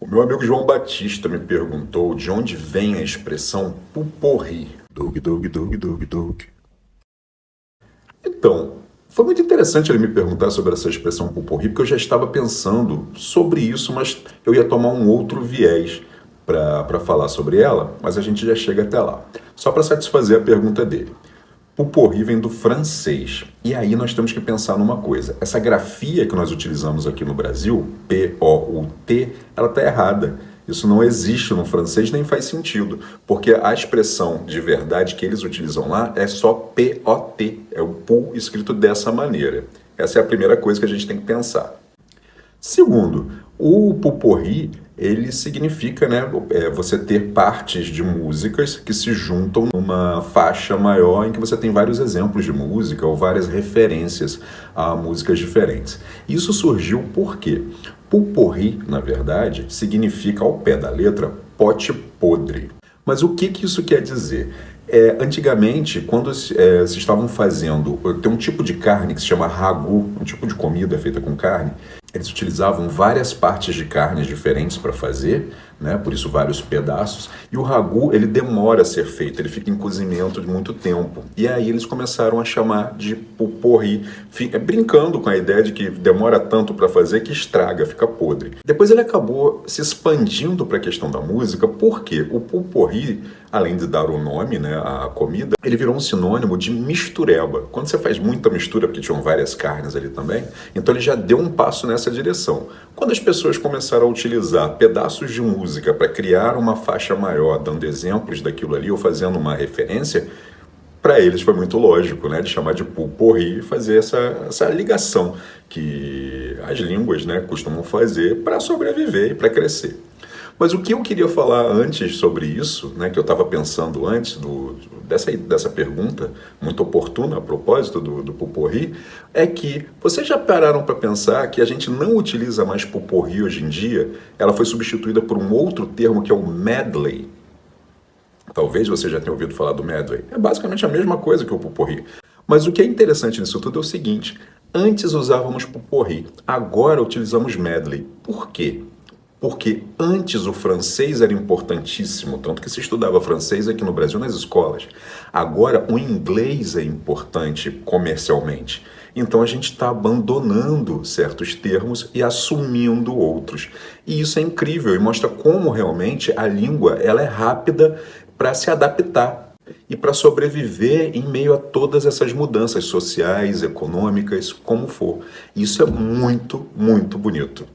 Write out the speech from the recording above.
O meu amigo João Batista me perguntou de onde vem a expressão pupurri. Dog, dog, dog, dog, dog. Então, foi muito interessante ele me perguntar sobre essa expressão pupurri, porque eu já estava pensando sobre isso, mas eu ia tomar um outro viés para falar sobre ela, mas a gente já chega até lá. Só para satisfazer a pergunta dele. Pupurri vem do francês. E aí nós temos que pensar numa coisa. Essa grafia que nós utilizamos aqui no Brasil, P-O-U-T, ela está errada. Isso não existe no francês, nem faz sentido. Porque a expressão de verdade que eles utilizam lá é só P-O-T. É o pu escrito dessa maneira. Essa é a primeira coisa que a gente tem que pensar. Segundo, o pupurri, ele significa, né, você ter partes de músicas que se juntam numa faixa maior em que você tem vários exemplos de música ou várias referências a músicas diferentes. Isso surgiu porque pupurri, na verdade, significa, ao pé da letra, pote podre. Mas o que isso quer dizer? Antigamente, quando se estavam fazendo, tem um tipo de carne que se chama ragu, um tipo de comida feita com carne, eles utilizavam várias partes de carnes diferentes para fazer, né? Por isso vários pedaços, e o ragu ele demora a ser feito, ele fica em cozimento de muito tempo. E aí eles começaram a chamar de pupurri, brincando com a ideia de que demora tanto para fazer que estraga, fica podre. Depois ele acabou se expandindo para a questão da música, porque o pupurri, além de dar o nome, né, à comida, ele virou um sinônimo de mistureba. Quando você faz muita mistura, porque tinham várias carnes ali também, então ele já deu um passo nessa direção. Quando as pessoas começaram a utilizar pedaços de música para criar uma faixa maior, dando exemplos daquilo ali ou fazendo uma referência, para eles foi muito lógico, né, de chamar de pupurri e fazer essa ligação que as línguas, né, costumam fazer para sobreviver e para crescer. Mas o que eu queria falar antes sobre isso, né, que eu estava pensando antes dessa pergunta, muito oportuna a propósito do pupurri, é que vocês já pararam para pensar que a gente não utiliza mais pupurri hoje em dia? Ela foi substituída por um outro termo que é o medley. Talvez você já tenha ouvido falar do medley. É basicamente a mesma coisa que o pupurri. Mas o que é interessante nisso tudo é o seguinte: antes usávamos pupurri, agora utilizamos medley. Por quê? Porque antes o francês era importantíssimo, tanto que se estudava francês aqui no Brasil nas escolas. Agora o inglês é importante comercialmente. Então a gente está abandonando certos termos e assumindo outros. E isso é incrível e mostra como realmente a língua ela é rápida para se adaptar e para sobreviver em meio a todas essas mudanças sociais, econômicas, como for. Isso é muito, muito bonito.